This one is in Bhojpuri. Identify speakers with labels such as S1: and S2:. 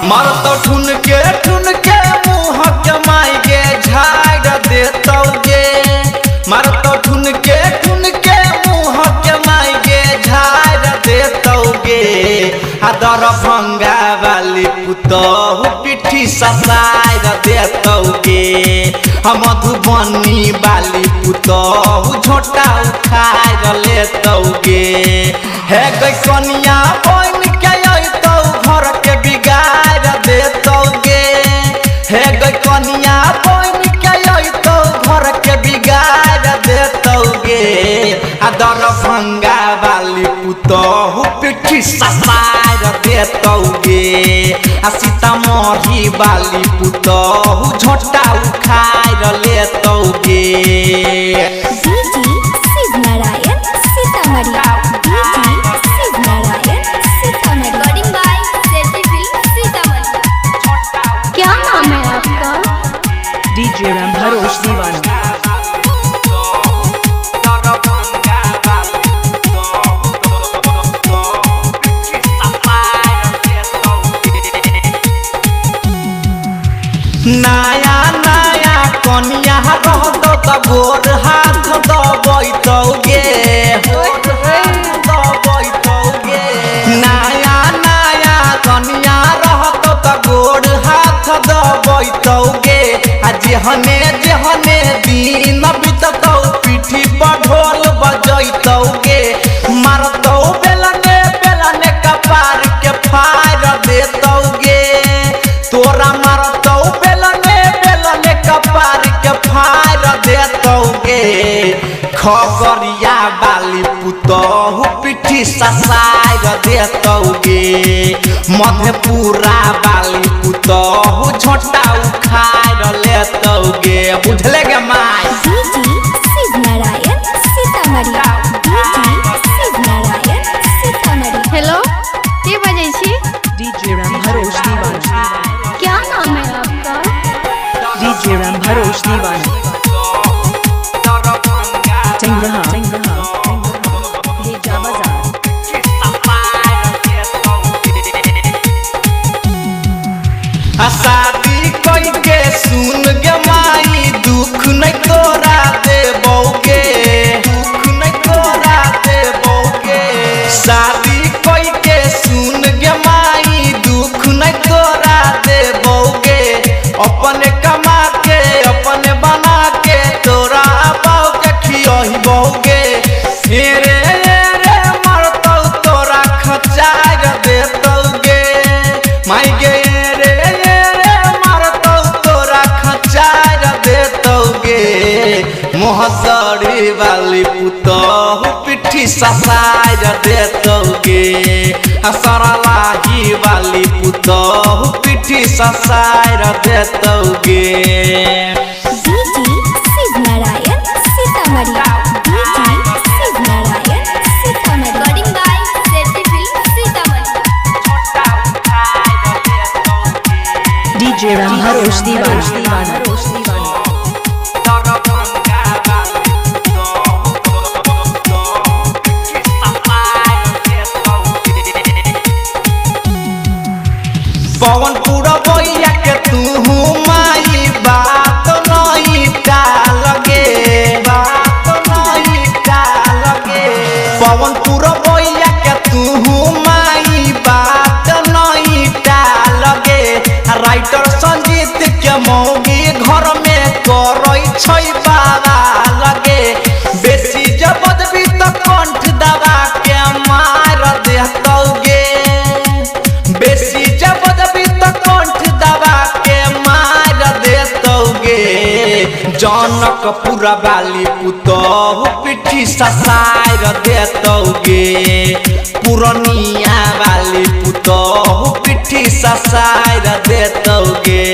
S1: मार तो ठुन के मुँह के माई गे झाड़ देतौगे। मार तो ठुन के मुँह के माई गे झाड़ देतौगे। दरभंगा वाली पुतहु पिठी ससार देतौगे। मधुबनी वाली पुतहु झोटा उखाड़ लेतौगे। हे गई कनिया बन के अइतौ घर के बिगाड़ देतौगे। हे गई कनिया बन के अइतौ घर के बिगाड़ देतौगे। दरभंगा वाली पुतहु पिठी ससार देतौगे। सीतामढ़ी वाली पुतहु झोटा उखाड़ लेतौगे।
S2: क्या नाम है आपका?
S3: डीजे राम भरोस दीवाना।
S1: नया नया कनिया रहतौ त गोर हाथ दबैतौगे। नया नया कनिया रहतौ त गोर हाथ दबैतौगे। जेहने जेहने दिन बिततौ पीठी पर ढोल बजैतौगे। मारतौ बेलने बेलने कपार के फाड़ देतौगे। तोरा मारतौ कपार के फाड़ देतौगे। खगड़िया वाली पुतहु पिठी ससार देतौगे। मधेपुरा वाली पुतहु झोटा उखाड़ लेतौगे। बुझले गे माई?
S2: हेलो, के बजै छी?
S3: डीजे राम भरोस दीवाना।
S2: क्या नाम है आपका?
S3: डीजे राम भरोस दीवाना। चंगहा ये जा बाजार।
S1: शादी कोई के सुन गे माई दुख नहीं तोरा देबौगे। दुख नहीं तोरा देबौगे। शादी कोई के सुन गे माई दुख नहीं तोरा देबौगे। अपने कमा के अपने बना के तोरा बाऊ के खियबौगे। हेरे रे मरतौ तोरा खचार देतौगे। माई गे मोहसरी वाली पुतहु पिठी ससार देतौगे। सरलाही वाली पुतहु पिठी ससार देतौगे।
S3: डीजे राम भरोस दीवाना। पवनपुर बैया के तू माई बात नहीं टालगे। बात नहीं टालगे। पवनपुर बैया के तू माई बात नहीं टालगे। राइटर संजीत के मौगी घर में करै छै बाबा लगे। बेसी जबदबी तो कंठ दबा के मार देतौगे। बेसी जबदबी तो कंठ दबा के मार देतौगे। जनकपुर वाली पुतहु पिठी ससार देतौगे। पुरनिया वाली पुतहु पिठी ससार देतौगे।